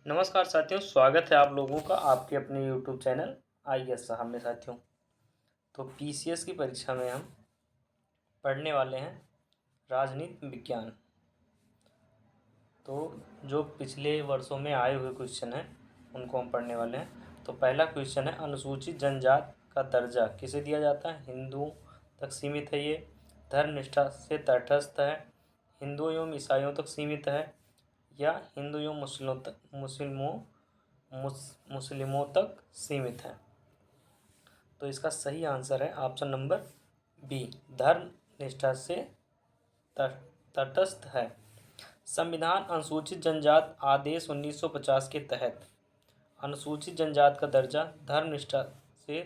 नमस्कार साथियों, स्वागत है आप लोगों का आपके अपने यूट्यूब चैनल IAS साहब में। साथियों, तो PCS की परीक्षा में हम पढ़ने वाले हैं राजनीति विज्ञान। तो जो पिछले वर्षों में आए हुए क्वेश्चन हैं उनको हम पढ़ने वाले हैं। तो पहला क्वेश्चन है, अनुसूचित जनजाति का दर्जा किसे दिया जाता है? हिंदुओं तक सीमित है ये। धर्मनिष्ठा से तटस्थ है। हिंदुओं एवं ईसाइयों तक सीमित है या हिंदू एवं मुस्लिमों तक सीमित है। तो इसका सही आंसर है ऑप्शन नंबर बी, धर्म निष्ठा से तटस्थ है। संविधान अनुसूचित जनजाति आदेश 1950 के तहत अनुसूचित जनजाति का दर्जा धर्म निष्ठा से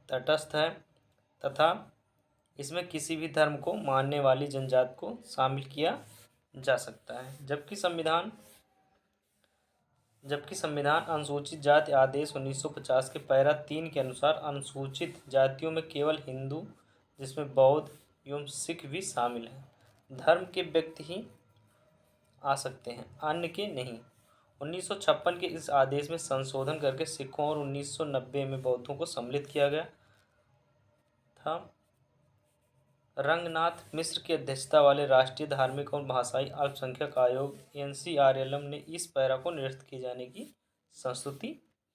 तटस्थ है तथा इसमें किसी भी धर्म को मानने वाली जनजाति को शामिल किया जा सकता है। जबकि संविधान अनुसूचित जाति आदेश 1950 के पैरा 3 के अनुसार अनुसूचित जातियों में केवल हिंदू, जिसमें बौद्ध एवं सिख भी शामिल हैं, धर्म के व्यक्ति ही आ सकते हैं, अन्य के नहीं। 1956 के इस आदेश में संशोधन करके सिखों और 1990 में बौद्धों को सम्मिलित किया गया था। रंगनाथ मिश्र की अध्यक्षता वाले राष्ट्रीय धार्मिक और भाषाई अल्पसंख्यक आयोग NCRLM ने इस पैरा को निरस्त किए जाने की संस्तुति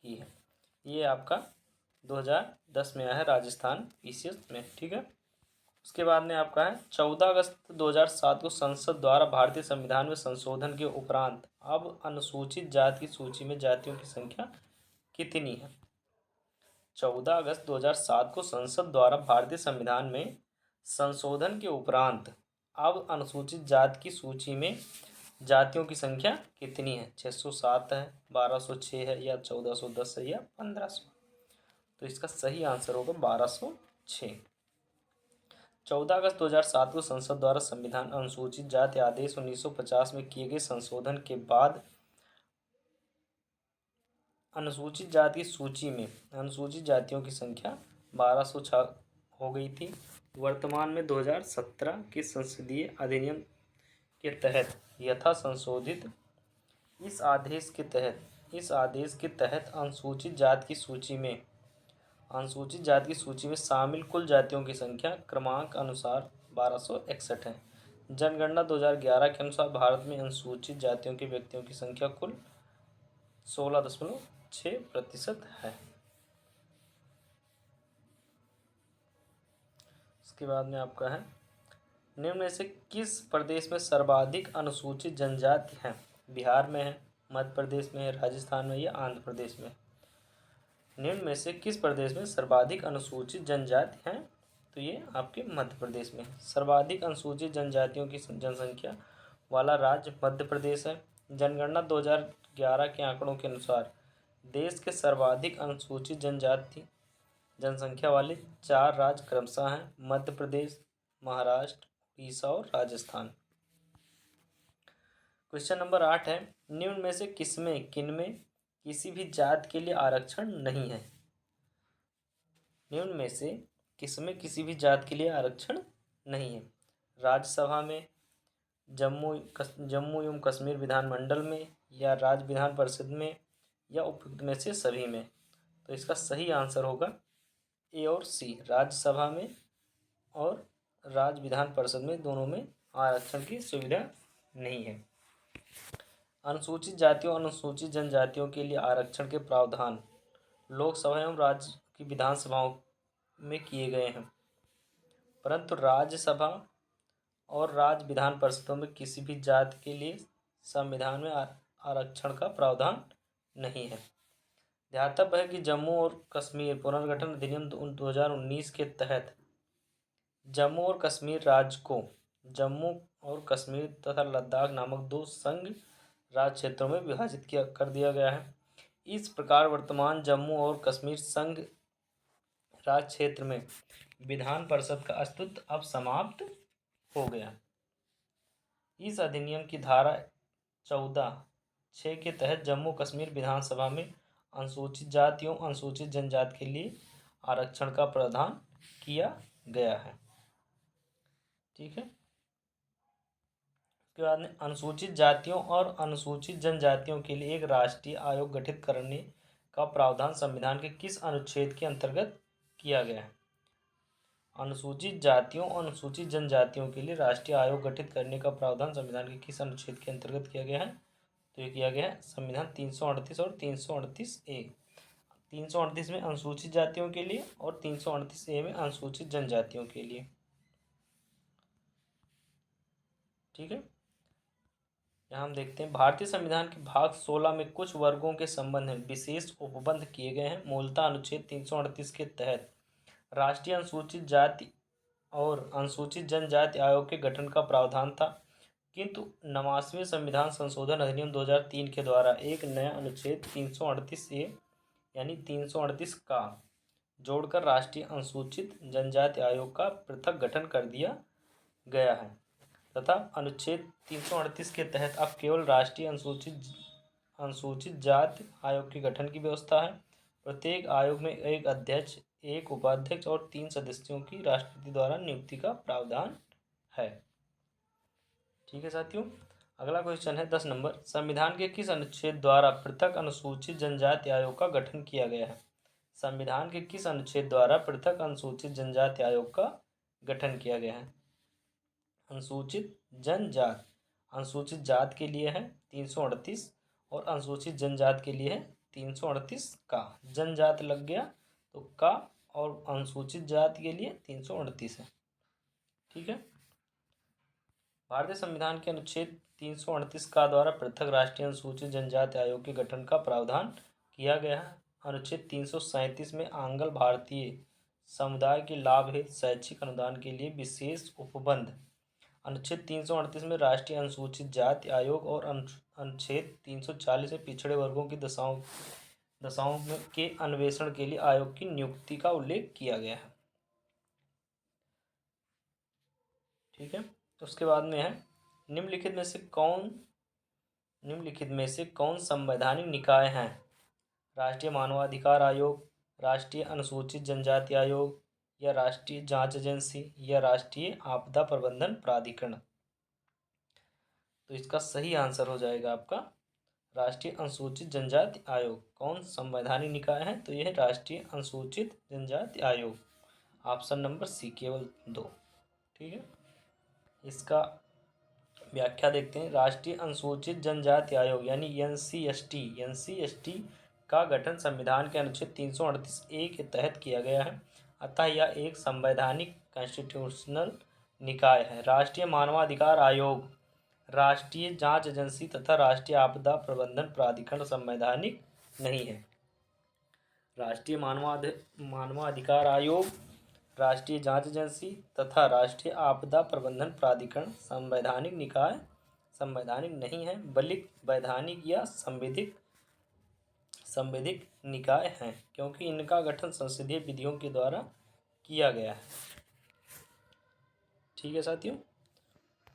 की है। ये आपका 2010 में आया है राजस्थान PCS में। ठीक है, उसके बाद में आपका है 14 अगस्त 2007 को संसद द्वारा भारतीय संविधान में संशोधन के उपरांत अब अनुसूचित जाति की सूची में जातियों की संख्या कितनी है? 14 अगस्त 2007 को संसद द्वारा भारतीय संविधान में संशोधन के उपरांत अब अनुसूचित जाति की सूची में जातियों की संख्या कितनी है? 607 है, 1206 है या 1410 है या 1500? तो इसका सही आंसर होगा 1206। 14 अगस्त 2007 को संसद द्वारा संविधान अनुसूचित जाति आदेश 1950 में किए गए संशोधन के बाद अनुसूचित जाति की सूची में अनुसूचित जातियों की संख्या 1206 हो गई थी। वर्तमान में 2017 के संसदीय अधिनियम के तहत यथा संशोधित इस आदेश के तहत अनुसूचित जाति की सूची में शामिल कुल जातियों की संख्या क्रमांक अनुसार 1261 है। जनगणना 2011 के अनुसार भारत में अनुसूचित जातियों के व्यक्तियों की संख्या कुल 16.6% है। उसके बाद में आपका है, निम्न में से किस प्रदेश में सर्वाधिक अनुसूचित जनजाति हैं? बिहार में है, मध्य प्रदेश में है, राजस्थान में या आंध्र प्रदेश में? निम्न में से किस प्रदेश में सर्वाधिक अनुसूचित जनजाति हैं? तो ये आपके मध्य प्रदेश में। सर्वाधिक अनुसूचित जनजातियों की जनसंख्या वाला राज्य मध्य प्रदेश है। जनगणना 2011 के आंकड़ों के अनुसार देश के सर्वाधिक अनुसूचित जनसंख्या वाले 4 राज्य क्रमशः हैं मध्य प्रदेश, महाराष्ट्र, उड़ीसा और राजस्थान। क्वेश्चन नंबर 8 है, निम्न में से किनमें किसी भी जाति के लिए आरक्षण नहीं है? निम्न में से किसमें किसी भी जाति के लिए आरक्षण नहीं है? राज्यसभा में, जम्मू एवं कश्मीर विधानमंडल में या राज्य विधान परिषद में या उपयुक्त में से सभी में? तो इसका सही आंसर होगा A और C, राज्यसभा में और राज्य विधान परिषद में, दोनों में आरक्षण की सुविधा नहीं है। अनुसूचित जातियों और अनुसूचित जनजातियों के लिए आरक्षण के प्रावधान लोकसभा एवं राज्य की विधानसभाओं में किए गए हैं, परंतु राज्यसभा और राज्य विधान परिषदों में किसी भी जाति के लिए संविधान में आरक्षण का प्रावधान नहीं है। ध्यातव्य है कि जम्मू और कश्मीर पुनर्गठन अधिनियम 2019 के तहत जम्मू और कश्मीर राज्य को जम्मू और कश्मीर तथा लद्दाख नामक 2 संघ राज्य क्षेत्रों में विभाजित कर दिया गया है। इस प्रकार वर्तमान जम्मू और कश्मीर संघ राज्य क्षेत्र में विधान परिषद का अस्तित्व अब समाप्त हो गया। इस अधिनियम की धारा 14(6) के तहत जम्मू कश्मीर विधानसभा में अनुसूचित जाति एवं अनुसूचित जनजाति के लिए आरक्षण का प्रावधान किया गया है। ठीक है, उसके बाद में अनुसूचित जातियों और अनुसूचित जनजातियों के लिए एक राष्ट्रीय आयोग गठित करने का प्रावधान संविधान के किस अनुच्छेद के अंतर्गत किया गया है? अनुसूचित जातियों और अनुसूचित जनजातियों के लिए राष्ट्रीय आयोग गठित करने का प्रावधान संविधान के किस अनुच्छेद के अंतर्गत किया गया है? तो ये किया गया है संविधान 338 और 338A। 338 में अनुसूचित जातियों के लिए और 338A में अनुसूचित जनजातियों के लिए। ठीक है, यहाँ हम देखते हैं भारतीय संविधान के भाग 16 में कुछ वर्गों के संबंध में विशेष उपबंध किए गए हैं। मूलतः अनुच्छेद 338 के तहत राष्ट्रीय अनुसूचित जाति और अनुसूचित जनजाति आयोग के गठन का प्रावधान था, किंतु 89वें संविधान संशोधन अधिनियम 2003 के द्वारा एक नया अनुच्छेद 338A यानी 338 का जोड़कर राष्ट्रीय अनुसूचित जनजाति आयोग का पृथक गठन कर दिया गया है तथा अनुच्छेद 338 के तहत अब केवल राष्ट्रीय अनुसूचित जाति आयोग के गठन की व्यवस्था है। प्रत्येक आयोग में एक अध्यक्ष, एक उपाध्यक्ष और 3 सदस्यों की राष्ट्रपति द्वारा नियुक्ति का प्रावधान है। ठीक है साथियों, अगला क्वेश्चन है 10 नंबर। संविधान के किस अनुच्छेद द्वारा पृथक अनुसूचित जनजाति आयोग का गठन किया गया है? संविधान के किस अनुच्छेद द्वारा पृथक अनुसूचित जनजाति आयोग का गठन किया गया है? अनुसूचित जनजाति, अनुसूचित जात के लिए है 338 और अनुसूचित जनजात के लिए है 338 का। जनजात लग गया तो का, और अनुसूचित जाति के लिए 338 है। ठीक है, भारतीय संविधान के अनुच्छेद 338 का द्वारा पृथक राष्ट्रीय अनुसूचित जनजाति आयोग के गठन का प्रावधान किया गया है। अनुच्छेद 337 में आंग्ल भारतीय समुदाय के लाभ हेतु शैक्षिक अनुदान के लिए विशेष उपबंध। अनुच्छेद 338 में राष्ट्रीय अनुसूचित जाति आयोग और अनुच्छेद 340 में पिछड़े वर्गों की दशाओं के अन्वेषण के लिए आयोग की नियुक्ति का उल्लेख किया गया है। ठीक है, तो उसके बाद में है निम्नलिखित में से कौन संवैधानिक निकाय हैं? राष्ट्रीय मानवाधिकार आयोग, राष्ट्रीय अनुसूचित जनजाति आयोग, या राष्ट्रीय जांच एजेंसी, या राष्ट्रीय आपदा प्रबंधन प्राधिकरण। तो इसका सही आंसर हो जाएगा आपका राष्ट्रीय अनुसूचित जनजाति आयोग। कौन संवैधानिक निकाय है? तो यह है राष्ट्रीय अनुसूचित जनजाति आयोग। ऑप्शन नंबर सी, केवल 2। ठीक है, इसका व्याख्या देखते हैं। राष्ट्रीय अनुसूचित जनजाति आयोग यानी एनसीएसटी का गठन संविधान के अनुच्छेद 338A के तहत किया गया है, अतः यह एक संवैधानिक कॉन्स्टिट्यूशनल निकाय है। राष्ट्रीय मानवाधिकार आयोग, राष्ट्रीय जांच एजेंसी तथा राष्ट्रीय आपदा प्रबंधन प्राधिकरण संवैधानिक नहीं है। राष्ट्रीय मानवाधिकार आयोग, राष्ट्रीय जांच एजेंसी तथा राष्ट्रीय आपदा प्रबंधन प्राधिकरण संवैधानिक निकाय संवैधानिक नहीं है, बल्कि वैधानिक या संवैधिक निकाय हैं, क्योंकि इनका गठन संसदीय विधियों के द्वारा किया गया है। ठीक है साथियों,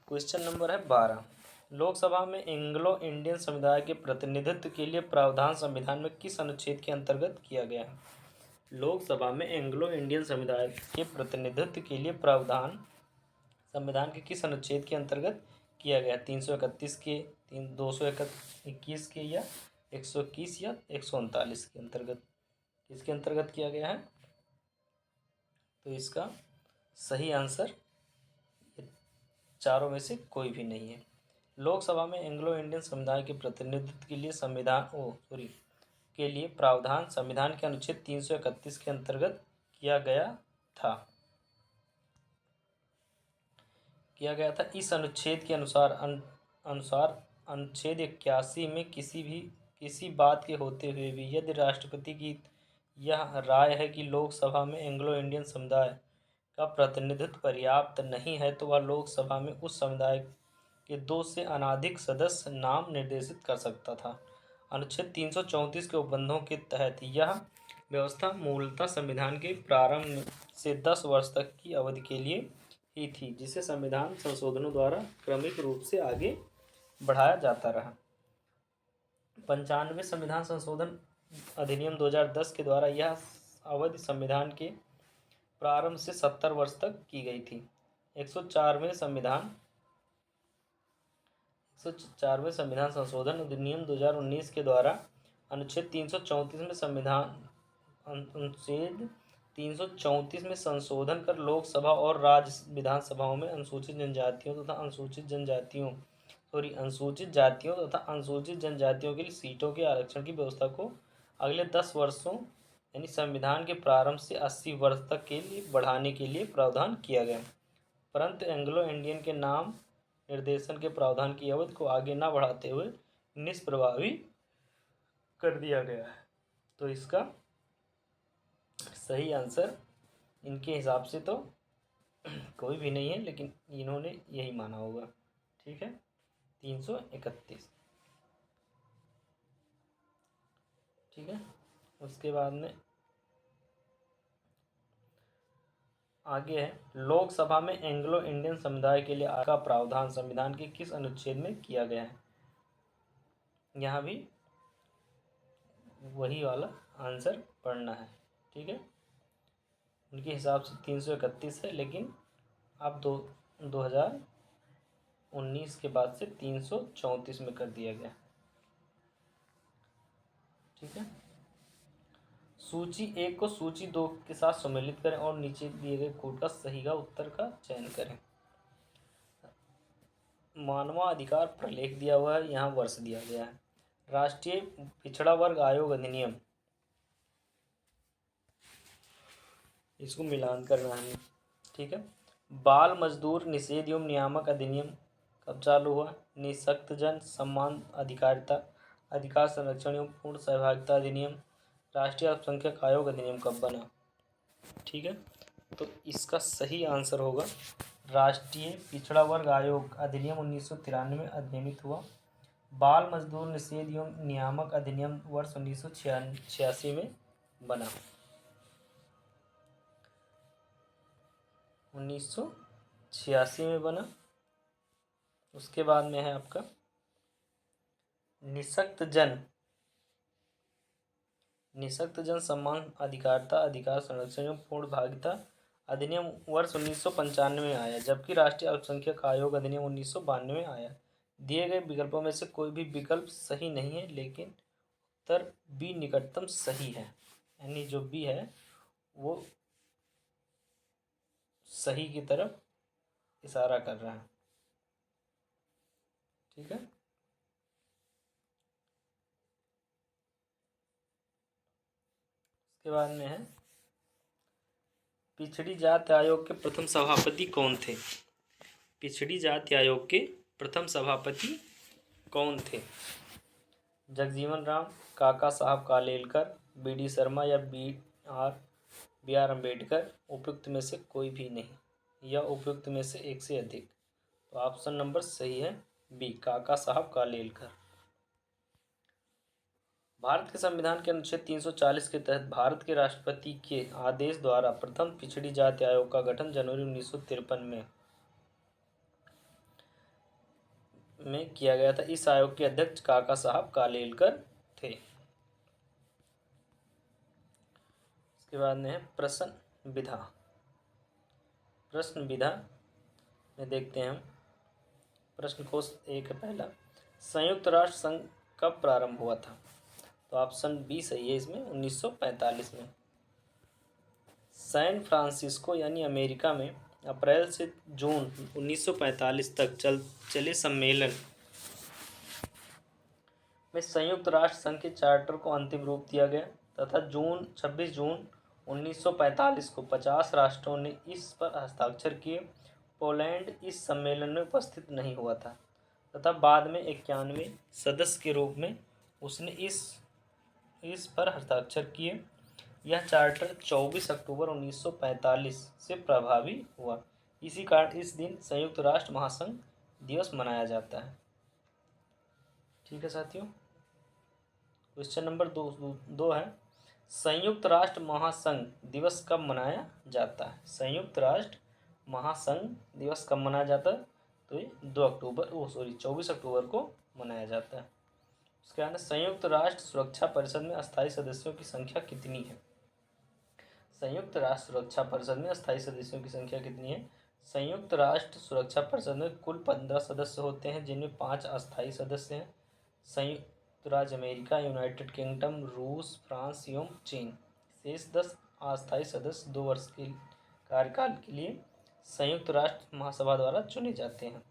क्वेश्चन नंबर है 12। लोकसभा में एंग्लो इंडियन समुदाय के प्रतिनिधित्व के लिए प्रावधान संविधान में किस अनुच्छेद के अंतर्गत किया गया है? लोकसभा में एंग्लो इंडियन समुदाय के प्रतिनिधित्व के लिए प्रावधान संविधान के किस अनुच्छेद के अंतर्गत किया गया? 331 के, 221 के, या 121 या 139 के अंतर्गत? किसके अंतर्गत किया गया है? तो इसका सही आंसर चारों में से कोई भी नहीं है। लोकसभा में एंग्लो इंडियन समुदाय के प्रतिनिधित्व के लिए के लिए प्रावधान संविधान के अनुच्छेद 331 के अंतर्गत किया गया था। इस अनुच्छेद के अनुसार अनुच्छेद 81 में किसी बात के होते हुए भी यदि राष्ट्रपति की यह राय है कि लोकसभा में एंग्लो इंडियन समुदाय का प्रतिनिधित्व पर्याप्त नहीं है, तो वह लोकसभा में उस समुदाय के 2 से अनधिक सदस्य नाम निर्देशित कर सकता था। अनुच्छेद 334 के उपबंधों के तहत यह व्यवस्था मूलतः संविधान के प्रारंभ से 10 वर्ष तक की अवधि के लिए ही थी, जिसे संविधान संशोधनों द्वारा क्रमिक रूप से आगे बढ़ाया जाता रहा। 95वें संविधान संशोधन अधिनियम 2010 के द्वारा यह अवधि संविधान के प्रारंभ से 70 वर्ष तक की गई थी। 104वें संविधान 104वें संविधान संशोधन अधिनियम 2019 के द्वारा अनुच्छेद 334 में अनुच्छेद 334 में संशोधन कर लोकसभा और राज्य विधानसभाओं में अनुसूचित जातियों तथा अनुसूचित जनजातियों के लिए सीटों के आरक्षण की व्यवस्था को अगले 10 वर्षों यानी संविधान के प्रारंभ से 80 वर्ष तक के लिए बढ़ाने के लिए प्रावधान किया गया, परंतु एंग्लो इंडियन के नाम निर्देशन के प्रावधान की अवधि को आगे न बढ़ाते हुए निष्प्रभावी कर दिया गया है। तो इसका सही आंसर इनके हिसाब से तो कोई भी नहीं है, लेकिन इन्होंने यही माना होगा। ठीक है, 331। ठीक है, उसके बाद में आगे है, लोकसभा में एंग्लो इंडियन समुदाय के लिए का प्रावधान संविधान के किस अनुच्छेद में किया गया है। यहाँ भी वही वाला आंसर पढ़ना है। ठीक है, उनके हिसाब से 331 है, लेकिन अब 2019 के बाद से 334 में कर दिया गया। ठीक है, सूची 1 को सूची 2 के साथ सम्मिलित करें और नीचे दिए गए कोड का सही का उत्तर का चयन करें। मानवाधिकार प्रलेख दिया हुआ है, यहाँ वर्ष दिया गया है। राष्ट्रीय पिछड़ा वर्ग आयोग अधिनियम, इसको मिलान करना है। ठीक है, बाल मजदूर निषेध एवं नियामक अधिनियम कब चालू हुआ। निःशक्त जन सम्मान अधिकार संरक्षण एवं पूर्ण सहभागिता अधिनियम। राष्ट्रीय अल्पसंख्यक आयोग अधिनियम कब बना। ठीक है, तो इसका सही आंसर होगा राष्ट्रीय पिछड़ा वर्ग आयोग अधिनियम 1993 में अधिनियमित हुआ। बाल मजदूर निषेध एवं नियामक अधिनियम वर्ष 1986 में बना। 1986 में बना। उसके बाद में है आपका निःशक्त जन सम्मान अधिकार संरक्षण एवं पूर्ण भागिता अधिनियम वर्ष 1995 में आया, जबकि राष्ट्रीय अल्पसंख्यक आयोग अधिनियम 1992 में आया। दिए गए विकल्पों में से कोई भी विकल्प सही नहीं है, लेकिन उत्तर बी निकटतम सही है, यानी जो बी है वो सही की तरफ इशारा कर रहा है। ठीक है, उसके बाद में है पिछड़ी जाति आयोग के प्रथम सभापति कौन थे। पिछड़ी जाति आयोग के प्रथम सभापति कौन थे। जगजीवन राम, काका साहब कालेलकर, बी.डी. शर्मा या बी.आर. अम्बेडकर। उपयुक्त में से कोई भी नहीं या उपयुक्त में से एक से अधिक। तो ऑप्शन नंबर सही है बी, काका साहब कालेलकर। भारत के संविधान के अनुच्छेद 340 के तहत भारत के राष्ट्रपति के आदेश द्वारा प्रथम पिछड़ी जाति आयोग का गठन जनवरी 1953 में किया गया था। इस आयोग के अध्यक्ष काका साहब कालेलकर थे। इसके बाद में है प्रश्न विधा में देखते हैं हम। प्रश्न कोश 1 है पहला, संयुक्त राष्ट्र संघ कब प्रारंभ हुआ था। तो ऑप्शन बी सही है इसमें, 1945 में। सैन फ्रांसिस्को यानी अमेरिका में अप्रैल से जून 1945 तक चले सम्मेलन में संयुक्त राष्ट्र संघ के चार्टर को अंतिम रूप दिया गया तथा 26 जून 1945 को 50 राष्ट्रों ने इस पर हस्ताक्षर किए। पोलैंड इस सम्मेलन में उपस्थित नहीं हुआ था तथा बाद में 91 सदस्य के रूप में उसने इस पर हस्ताक्षर किए। यह चार्टर 24 अक्टूबर 1945 से प्रभावी हुआ। इसी कारण इस दिन संयुक्त राष्ट्र महासंघ दिवस मनाया जाता है। ठीक है साथियों, क्वेश्चन नंबर 2 है, संयुक्त राष्ट्र महासंघ दिवस कब मनाया जाता है। संयुक्त राष्ट्र महासंघ दिवस कब मनाया जाता है। तो ये 24 अक्टूबर को मनाया जाता है। उसके बाद संयुक्त राष्ट्र सुरक्षा परिषद में अस्थायी सदस्यों की संख्या कितनी है। संयुक्त राष्ट्र सुरक्षा परिषद में अस्थायी सदस्यों की संख्या कितनी है। संयुक्त राष्ट्र सुरक्षा परिषद में कुल 15 सदस्य होते हैं, जिनमें 5 अस्थायी सदस्य हैं। संयुक्त राज्य अमेरिका, यूनाइटेड किंगडम, रूस, फ्रांस एवं चीन। शेष 10 अस्थायी सदस्य 2 वर्ष के कार्यकाल के लिए संयुक्त राष्ट्र महासभा द्वारा चुने जाते हैं।